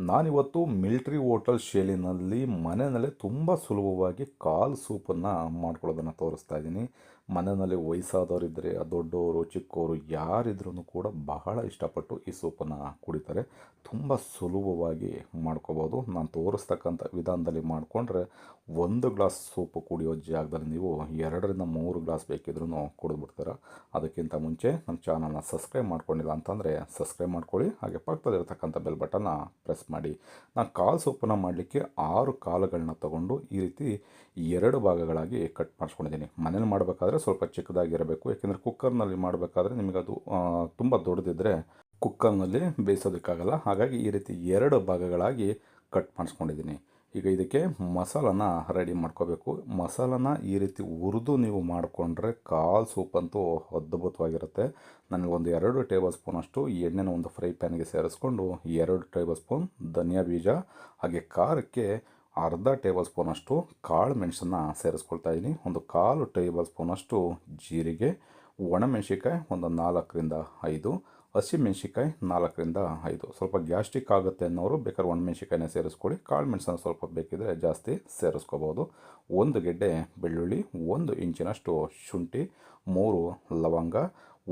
ನಾನಿವತ್ತು military hotel ಶೈಲಿನಲ್ಲಿ ಮನೆಯಲ್ಲೇ ತುಂಬ ಸುಲಭವಾಗಿ ಕಾಲ್ ಸೂಪನ್ನು ಮಾಡ್ಕೊಳ್ಳೋದನ್ನು ತೋರಿಸ್ತಾ ಇದ್ದೀನಿ. ಮನೆಯಲ್ಲಿ ವಯಸ್ಸಾದವರಿದ್ದರೆ ದೊಡ್ಡವರು ಚಿಕ್ಕವರು ಯಾರಿದ್ರೂ ಕೂಡ ಬಹಳ ಇಷ್ಟಪಟ್ಟು ಈ ಸೂಪನ್ನು ಕುಡಿತಾರೆ. ತುಂಬ ಸುಲಭವಾಗಿ ಮಾಡ್ಕೋಬೋದು. ನಾನು ತೋರಿಸ್ತಕ್ಕಂಥ ವಿಧಾನದಲ್ಲಿ ಮಾಡಿಕೊಂಡ್ರೆ 1 ಗ್ಲಾಸ್ ಸೂಪು ಕುಡಿಯೋ ಜಾಗದಲ್ಲಿ ನೀವು 2 ರಿಂದ 3 ಗ್ಲಾಸ್ ಬೇಕಿದ್ರೂ ಕುಡಿದ್ಬಿಡ್ತೀರ. ಅದಕ್ಕಿಂತ ಮುಂಚೆ ನಮ್ಮ ಚಾನಲ್ನ ಸಬ್ಸ್ಕ್ರೈಬ್ ಮಾಡ್ಕೊಂಡಿಲ್ಲ ಅಂತಂದರೆ ಸಬ್ಸ್ಕ್ರೈಬ್ ಮಾಡ್ಕೊಳ್ಳಿ. ಹಾಗೆ ಪಕ್ಕದಲ್ಲಿರ್ತಕ್ಕಂಥ ಬೆಲ್ ಬಟನ್ನ ಪ್ರೆಸ್ ಮಾಡಿ. ನಾನು ಕಾಲು ಸೂಪನ್ನು ಮಾಡಲಿಕ್ಕೆ 6 ಕಾಳುಗಳನ್ನ ತಗೊಂಡು ಈ ರೀತಿ 2 ಭಾಗಗಳಾಗಿ ಕಟ್ ಮಾಡಿಸ್ಕೊಂಡಿದ್ದೀನಿ. ಮನೇಲಿ ಮಾಡಬೇಕಾದ್ರೆ ಸ್ವಲ್ಪ ಚಿಕ್ಕದಾಗಿರಬೇಕು, ಏಕೆಂದರೆ ಕುಕ್ಕರ್ನಲ್ಲಿ ಮಾಡಬೇಕಾದ್ರೆ ನಿಮಗದು ತುಂಬ ದೊಡ್ಡದಿದ್ದರೆ ಕುಕ್ಕರ್ನಲ್ಲಿ ಬೇಯಿಸೋದಕ್ಕಾಗಲ್ಲ. ಹಾಗಾಗಿ ಈ ರೀತಿ 2 ಭಾಗಗಳಾಗಿ ಕಟ್ ಮಾಡಿಸ್ಕೊಂಡಿದ್ದೀನಿ. ಈಗ ಇದಕ್ಕೆ ಮಸಾಲನ ರೆಡಿ ಮಾಡ್ಕೋಬೇಕು. ಮಸಾಲನ ಈ ರೀತಿ ಹುರಿದು ನೀವು ಮಾಡಿಕೊಂಡ್ರೆ ಕಾಲ್ ಸೂಪ್ ಅಂತೂ ಅದ್ಭುತವಾಗಿರುತ್ತೆ. ನನಗೊಂದು 2 ಟೇಬಲ್ ಸ್ಪೂನಷ್ಟು ಎಣ್ಣೆನ ಒಂದು ಫ್ರೈ ಪ್ಯಾನ್ಗೆ ಸೇರಿಸ್ಕೊಂಡು 2 ಟೇಬಲ್ ಸ್ಪೂನ್ ಧನಿಯಾ ಬೀಜ, ಹಾಗೆ ಖಾರಕ್ಕೆ ಅರ್ಧ ಟೇಬಲ್ ಸ್ಪೂನಷ್ಟು ಕಾಳು ಮೆಣಸನ್ನು ಸೇರಿಸ್ಕೊಳ್ತಾ ಇದ್ದೀನಿ. ಒಂದು 1/4 ಟೇಬಲ್ ಸ್ಪೂನಷ್ಟು ಜೀರಿಗೆ, ಒಣಮೆಣಸಿಕಾಯಿ ಒಂದು 4ರಿಂದ 5, ಹಸಿಮೆಣ್ಸಿಕಾಯಿ 4ರಿಂದ 5. ಸ್ವಲ್ಪ ಗ್ಯಾಸ್ಟ್ರಿಕ್ ಆಗುತ್ತೆ ಅನ್ನೋರು ಬೇಕಾದ್ರೆ ಒಣಮೆಣ್ಸಿಕಾಯಿನ ಸೇರಿಸ್ಕೊಳ್ಳಿ. ಕಾಳು ಮೆಣಸನ್ನು ಸ್ವಲ್ಪ ಬೇಕಿದ್ರೆ ಜಾಸ್ತಿ ಸೇರಿಸ್ಕೋಬೋದು. 1 ಗೆಡ್ಡೆ ಬೆಳ್ಳುಳ್ಳಿ, 1 ಇಂಚಿನಷ್ಟು ಶುಂಠಿ, 3 ಲವಂಗ,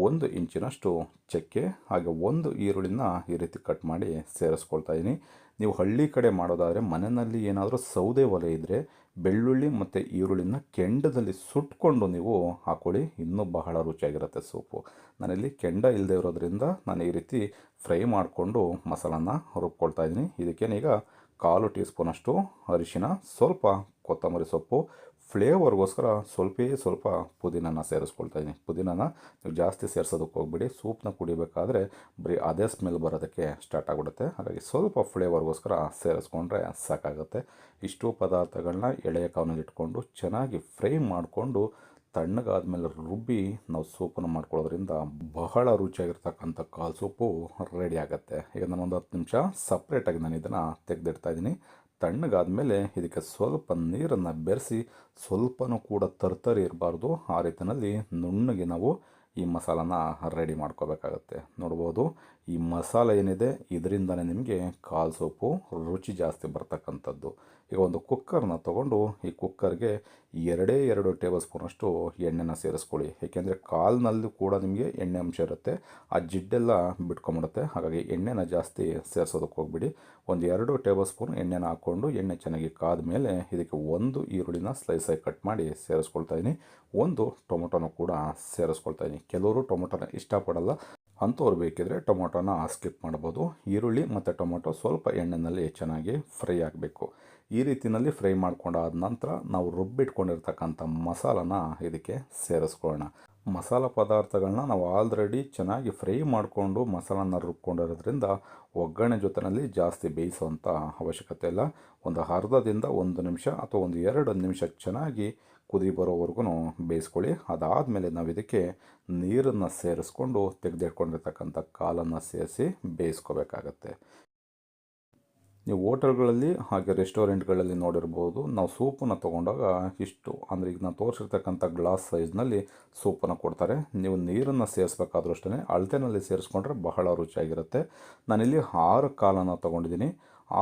1 ಇಂಚಿನಷ್ಟು ಚಕ್ಕೆ, ಹಾಗೆ 1 ಈರುಳ್ಳಿನ ಈ ರೀತಿ ಕಟ್ ಮಾಡಿ ಸೇರಿಸ್ಕೊಳ್ತಾ ಇದ್ದೀನಿ. ನೀವು ಹಳ್ಳಿ ಕಡೆ ಮಾಡೋದಾದರೆ ಮನೆಯಲ್ಲಿ ಏನಾದರೂ ಸೌದೆ ಒಲೆ ಇದ್ದರೆ ಬೆಳ್ಳುಳ್ಳಿ ಮತ್ತು ಈರುಳ್ಳಿನ ಕೆಂಡದಲ್ಲಿ ಸುಟ್ಕೊಂಡು ನೀವು ಹಾಕ್ಕೊಳ್ಳಿ, ಇನ್ನೂ ಬಹಳ ರುಚಿಯಾಗಿರುತ್ತೆ ಸೂಪು. ನಾನಿಲ್ಲಿ ಕೆಂಡ ಇಲ್ಲದೆ ಇರೋದ್ರಿಂದ ನಾನು ಈ ರೀತಿ ಫ್ರೈ ಮಾಡಿಕೊಂಡು ಮಸಾಲನ ರುಬ್ಕೊಳ್ತಾ ಇದ್ದೀನಿ. ಇದಕ್ಕೇನೀಗ 1/4 ಟೀ ಸ್ಪೂನಷ್ಟು ಅರಿಶಿನ, ಸ್ವಲ್ಪ ಕೊತ್ತಂಬರಿ ಸೊಪ್ಪು, ಫ್ಲೇವರ್ಗೋಸ್ಕರ ಸ್ವಲ್ಪ ಪುದೀನನ ಸೇರಿಸ್ಕೊಳ್ತಾ ಇದ್ದೀನಿ. ಪುದೀನನ ನೀವು ಜಾಸ್ತಿ ಸೇರಿಸೋದಕ್ಕೆ ಹೋಗ್ಬಿಡಿ, ಸೂಪ್ನ ಕುಡಿಬೇಕಾದ್ರೆ ಬರೀ ಅದೇ ಸ್ಮೆಲ್ ಬರೋದಕ್ಕೆ ಸ್ಟಾರ್ಟ್ ಆಗಿಬಿಡುತ್ತೆ. ಹಾಗಾಗಿ ಸ್ವಲ್ಪ ಫ್ಲೇವರ್ಗೋಸ್ಕರ ಸೇರಿಸ್ಕೊಂಡ್ರೆ ಸಾಕಾಗುತ್ತೆ. ಇಷ್ಟು ಪದಾರ್ಥಗಳನ್ನ ಎಳೆಯ ಕಾವನಲ್ಲಿ ಇಟ್ಕೊಂಡು ಚೆನ್ನಾಗಿ ಫ್ರೈ ಮಾಡಿಕೊಂಡು ತಣ್ಣಗಾದ್ಮೇಲೆ ರುಬ್ಬಿ ನಾವು ಸೂಪನ್ನು ಮಾಡ್ಕೊಳ್ಳೋದ್ರಿಂದ ಬಹಳ ರುಚಿಯಾಗಿರ್ತಕ್ಕಂಥ ಕಾಲ್ ಸೂಪು ರೆಡಿ ಆಗುತ್ತೆ. ಈಗ ನಾನೊಂದು 10 ನಿಮಿಷ ಸಪ್ರೇಟಾಗಿ ನಾನು ಇದನ್ನು ತೆಗೆದಿಡ್ತಾ ಇದ್ದೀನಿ. ತಣ್ಣಗಾದ್ಮೇಲೆ ಇದಕ್ಕೆ ಸ್ವಲ್ಪ ನೀರನ್ನು ಬೆರೆಸಿ, ಸ್ವಲ್ಪನೂ ಕೂಡ ತರ್ತರಿ ಇರಬಾರ್ದು, ಆ ರೀತಿಯಲ್ಲಿ ನುಣ್ಣಗೆ ನಾವು ಈ ಮಸಾಲನ ರೆಡಿ ಮಾಡ್ಕೋಬೇಕಾಗತ್ತೆ. ನೋಡ್ಬೋದು, ಈ ಮಸಾಲೆ ಏನಿದೆ ಇದರಿಂದನೇ ನಿಮಗೆ ಕಾಲ್ ಸೂಪು ರುಚಿ ಜಾಸ್ತಿ ಬರ್ತಕ್ಕಂಥದ್ದು. ಈಗ ಒಂದು ಕುಕ್ಕರ್ನ ತೊಗೊಂಡು ಈ ಕುಕ್ಕರ್ಗೆ 2 ಟೇಬಲ್ ಸ್ಪೂನಷ್ಟು ಎಣ್ಣೆನ ಸೇರಿಸ್ಕೊಳ್ಳಿ. ಏಕೆಂದರೆ ಕಾಲ್ನಲ್ಲೂ ಕೂಡ ನಿಮಗೆ ಎಣ್ಣೆ ಅಂಶ ಇರುತ್ತೆ, ಆ ಜಿಡ್ಡೆಲ್ಲ ಬಿಟ್ಕೊಂಬಿಡುತ್ತೆ. ಹಾಗಾಗಿ ಎಣ್ಣೆನ ಜಾಸ್ತಿ ಸೇರಿಸೋದಕ್ಕೆ ಹೋಗ್ಬಿಡಿ. ಒಂದು 2 ಟೇಬಲ್ ಸ್ಪೂನ್ ಎಣ್ಣೆನ ಹಾಕ್ಕೊಂಡು ಎಣ್ಣೆ ಚೆನ್ನಾಗಿ ಕಾದ ಮೇಲೆ ಇದಕ್ಕೆ 1 ಈರುಳ್ಳಿನ ಸ್ಲೈಸಾಗಿ ಕಟ್ ಮಾಡಿ ಸೇರಿಸ್ಕೊಳ್ತಾ ಇದ್ದೀನಿ. 1 ಟೊಮೊಟೊನ ಕೂಡ ಸೇರಿಸ್ಕೊಳ್ತಾ ಇದ್ದೀನಿ. ಕೆಲವರು ಟೊಮೊಟೊನ ಇಷ್ಟಪಡಲ್ಲ, ಅಂಥವ್ರು ಬೇಕಿದ್ರೆ ಟೊಮೊಟೊನ ಸ್ಕಿಪ್ ಮಾಡ್ಬೋದು. ಈರುಳ್ಳಿ ಮತ್ತು ಟೊಮೊಟೊ ಸ್ವಲ್ಪ ಎಣ್ಣೆಯಲ್ಲಿ ಚೆನ್ನಾಗಿ ಫ್ರೈ ಆಗಬೇಕು. ಈ ರೀತಿಯಲ್ಲಿ ಫ್ರೈ ಮಾಡ್ಕೊಂಡಾದ ನಂತರ ನಾವು ರುಬ್ಬಿಟ್ಕೊಂಡಿರ್ತಕ್ಕಂಥ ಮಸಾಲನ ಇದಕ್ಕೆ ಸೇರಿಸ್ಕೊಳ್ಳೋಣ. ಮಸಾಲ ಪದಾರ್ಥಗಳನ್ನ ನಾವು ಆಲ್ರೆಡಿ ಚೆನ್ನಾಗಿ ಫ್ರೈ ಮಾಡಿಕೊಂಡು ಮಸಾಲನ ರುಬ್ಕೊಂಡಿರೋದ್ರಿಂದ ಒಗ್ಗರಣೆ ಜೊತೆಯಲ್ಲಿ ಜಾಸ್ತಿ ಬೇಯಿಸೋವಂಥ ಅವಶ್ಯಕತೆ ಇಲ್ಲ. ಒಂದು ಅರ್ಧದಿಂದ 1 ನಿಮಿಷ ಅಥವಾ ಒಂದು 2 ನಿಮಿಷ ಚೆನ್ನಾಗಿ ಕುದಿ ಬರೋವರೆಗೂ ಬೇಯಿಸ್ಕೊಳ್ಳಿ. ಅದಾದಮೇಲೆ ನಾವು ಇದಕ್ಕೆ ನೀರನ್ನು ಸೇರಿಸ್ಕೊಂಡು ತೆಗೆದಿಟ್ಕೊಂಡಿರ್ತಕ್ಕಂಥ ಕಾಲನ್ನು ಸೇರಿಸಿ ಬೇಯಿಸ್ಕೋಬೇಕಾಗತ್ತೆ. ನೀವು ಹೋಟೆಲ್ಗಳಲ್ಲಿ ಹಾಗೆ ರೆಸ್ಟೋರೆಂಟ್ಗಳಲ್ಲಿ ನೋಡಿರ್ಬೋದು, ನಾವು ಸೂಪನ್ನು ತೊಗೊಂಡಾಗ ಇಷ್ಟು ಅಂದರೆ ಈಗ ನಾನು ತೋರಿಸಿರ್ತಕ್ಕಂಥ ಗ್ಲಾಸ್ ಸೈಜ್ನಲ್ಲಿ ಸೂಪನ್ನು ಕೊಡ್ತಾರೆ. ನೀವು ನೀರನ್ನು ಸೇರಿಸ್ಬೇಕಾದ್ರೂ ಅಷ್ಟೇ ಅಳತೆನಲ್ಲಿ ಸೇರಿಸ್ಕೊಂಡ್ರೆ ಬಹಳ ರುಚಿಯಾಗಿರುತ್ತೆ. ನಾನಿಲ್ಲಿ 6 ಕಾಲನ್ನು ತೊಗೊಂಡಿದ್ದೀನಿ.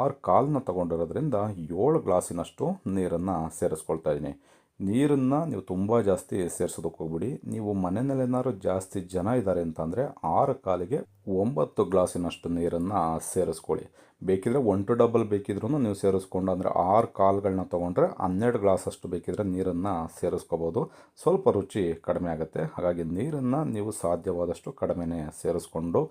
6 ಕಾಲನ್ನ ತೊಗೊಂಡಿರೋದ್ರಿಂದ 7 ಗ್ಲಾಸಿನಷ್ಟು ನೀರನ್ನು ಸೇರಿಸ್ಕೊಳ್ತಾ ಇದ್ದೀನಿ. ನೀರನ್ನು ನೀವು ತುಂಬ ಜಾಸ್ತಿ ಸೇರಿಸೋದಕ್ಕೆ ಹೋಗ್ಬಿಡಿ. ನೀವು ಮನೆಯಲ್ಲೇನಾದ್ರು ಜಾಸ್ತಿ ಜನ ಇದ್ದಾರೆ ಅಂತಂದರೆ 6 ಕಾಲಿಗೆ 9 ಗ್ಲಾಸಿನಷ್ಟು ನೀರನ್ನು ಸೇರಿಸ್ಕೊಳ್ಳಿ. ಬೇಕಿದ್ರೆ 1 to ಡಬಲ್ ಬೇಕಿದ್ರೂ ನೀವು ಸೇರಿಸ್ಕೊಂಡು, ಅಂದರೆ 6 ಕಾಳುಗಳನ್ನ ತೊಗೊಂಡ್ರೆ 12 ಗ್ಲಾಸಷ್ಟು ಬೇಕಿದ್ರೆ ನೀರನ್ನು ಸೇರಿಸ್ಕೋಬೋದು. ಸ್ವಲ್ಪ ರುಚಿ ಕಡಿಮೆ ಆಗುತ್ತೆ. ಹಾಗಾಗಿ ನೀರನ್ನು ನೀವು ಸಾಧ್ಯವಾದಷ್ಟು ಕಡಿಮೆನೇ ಸೇರಿಸ್ಕೊಂಡು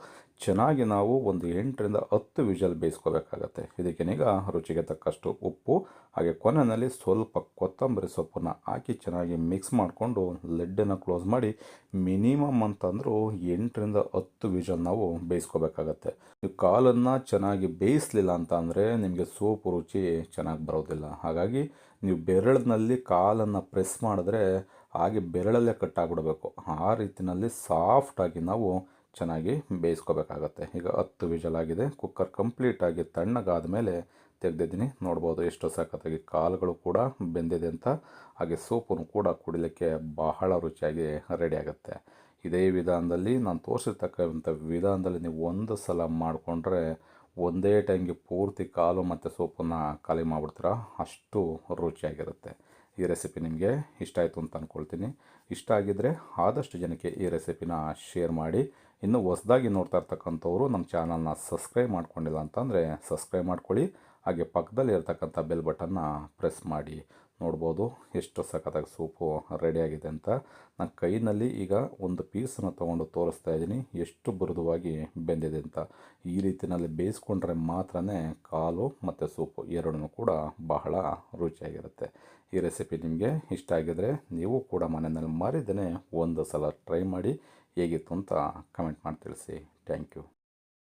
ಚೆನ್ನಾಗಿ ನಾವು ಒಂದು 8 ರಿಂದ 10 ವಿಷಲ್ ಬೇಯಿಸ್ಕೋಬೇಕಾಗತ್ತೆ. ಇದಕ್ಕೇನೀಗ ರುಚಿಗೆ ತಕ್ಕಷ್ಟು ಉಪ್ಪು, ಹಾಗೆ ಕೊನೆಯಲ್ಲಿ ಸ್ವಲ್ಪ ಕೊತ್ತಂಬರಿ ಸೊಪ್ಪನ್ನು ಹಾಕಿ ಚೆನ್ನಾಗಿ ಮಿಕ್ಸ್ ಮಾಡಿಕೊಂಡು ಲಿಡ್ಡನ್ನು ಕ್ಲೋಸ್ ಮಾಡಿ ಮಿನಿಮಮ್ ಅಂತಂದರೂ 8 ರಿಂದ 10 ವಿಷಲ್ ನಾವು ಬೇಯಿಸ್ಕೋಬೇಕಾಗತ್ತೆ. ನೀವು ಕಾಲನ್ನು ಚೆನ್ನಾಗಿ ಬೇಯಿಸಲಿಲ್ಲ ಅಂತ ಅಂದರೆ ನಿಮಗೆ ಸೂಪ್ ರುಚಿ ಚೆನ್ನಾಗಿ ಬರೋದಿಲ್ಲ. ಹಾಗಾಗಿ ನೀವು ಬೆರಳಿನಲ್ಲಿ ಕಾಲನ್ನು ಪ್ರೆಸ್ ಮಾಡಿದ್ರೆ ಹಾಗೆ ಬೆರಳಲ್ಲೇ ಕಟ್ಟಾಗ್ಬಿಡಬೇಕು. ಆ ರೀತಿಯಲ್ಲಿ ಸಾಫ್ಟಾಗಿ ನಾವು ಚೆನ್ನಾಗಿ ಬೇಯಿಸ್ಕೋಬೇಕಾಗತ್ತೆ. ಈಗ 10 ವಿಷಲ್ ಆಗಿದೆ. ಕುಕ್ಕರ್ ಕಂಪ್ಲೀಟಾಗಿ ತಣ್ಣಗಾದ ಮೇಲೆ ತೆಗೆದಿದ್ದೀನಿ. ನೋಡ್ಬೋದು ಎಷ್ಟು ಸಖತ್ತಾಗಿ ಕಾಳುಗಳು ಕೂಡ ಬೆಂದಿದೆ ಅಂತ. ಹಾಗೆ ಸೂಪನ್ನು ಕೂಡ ಕುಡಿಲಿಕ್ಕೆ ಬಹಳ ರುಚಿಯಾಗಿ ರೆಡಿ ಆಗುತ್ತೆ. ಇದೇ ವಿಧಾನದಲ್ಲಿ ನಾನು ತೋರಿಸಿರ್ತಕ್ಕಂಥ ವಿಧಾನದಲ್ಲಿ ನೀವು ಒಂದು ಸಲ ಮಾಡಿಕೊಂಡ್ರೆ ಒಂದೇ ಟೈಮ್ಗೆ ಪೂರ್ತಿ ಕಾಲು ಮತ್ತು ಸೂಪನ್ನು ಖಾಲಿ ಮಾಡಿಬಿಡ್ತೀರ, ಅಷ್ಟು ರುಚಿಯಾಗಿರುತ್ತೆ. ಈ ರೆಸಿಪಿ ನಿಮಗೆ ಇಷ್ಟ ಆಯಿತು ಅಂತ ಅಂದ್ಕೊಳ್ತೀನಿ. ಇಷ್ಟ ಆಗಿದ್ದರೆ ಆದಷ್ಟು ಜನಕ್ಕೆ ಈ ರೆಸಿಪಿನ ಶೇರ್ ಮಾಡಿ. ಇನ್ನು ಹೊಸದಾಗಿ ನೋಡ್ತಾ ಇರ್ತಕ್ಕಂಥವ್ರು ನಮ್ಮ ಚಾನಲ್ನ ಸಬ್ಸ್ಕ್ರೈಬ್ ಮಾಡ್ಕೊಂಡಿಲ್ಲ ಅಂತಂದರೆ ಸಬ್ಸ್ಕ್ರೈಬ್ ಮಾಡ್ಕೊಳ್ಳಿ. ಹಾಗೆ ಪಕ್ಕದಲ್ಲಿ ಇರ್ತಕ್ಕಂಥ ಬೆಲ್ ಬಟನ್ನ ಪ್ರೆಸ್ ಮಾಡಿ. ನೋಡ್ಬೋದು ಎಷ್ಟು ಸಖತ್ತಾಗಿ ಸೂಪು ರೆಡಿಯಾಗಿದೆ ಅಂತ. ನಾನು ಕೈನಲ್ಲಿ ಈಗ ಒಂದು ಪೀಸನ್ನು ತೊಗೊಂಡು ತೋರಿಸ್ತಾ ಇದ್ದೀನಿ ಎಷ್ಟು ಮೃದುವಾಗಿ ಬೆಂದಿದೆ ಅಂತ. ಈ ರೀತಿಯಲ್ಲಿ ಬೇಯಿಸ್ಕೊಂಡ್ರೆ ಮಾತ್ರ ಕಾಲು ಮತ್ತು ಸೂಪು ಎರಡೂ ಕೂಡ ಬಹಳ ರುಚಿಯಾಗಿರುತ್ತೆ. ಈ ರೆಸಿಪಿ ನಿಮಗೆ ಇಷ್ಟ ಆಗಿದರೆ ನೀವು ಕೂಡ ಮನೆಯಲ್ಲಿ ಮರಿದೇ ಒಂದು ಸಲ ಟ್ರೈ ಮಾಡಿ. ಹೇಗಿತ್ತು ಅಂತ ಕಮೆಂಟ್ ಮಾಡಿ ತಿಳಿಸಿ. Thank you.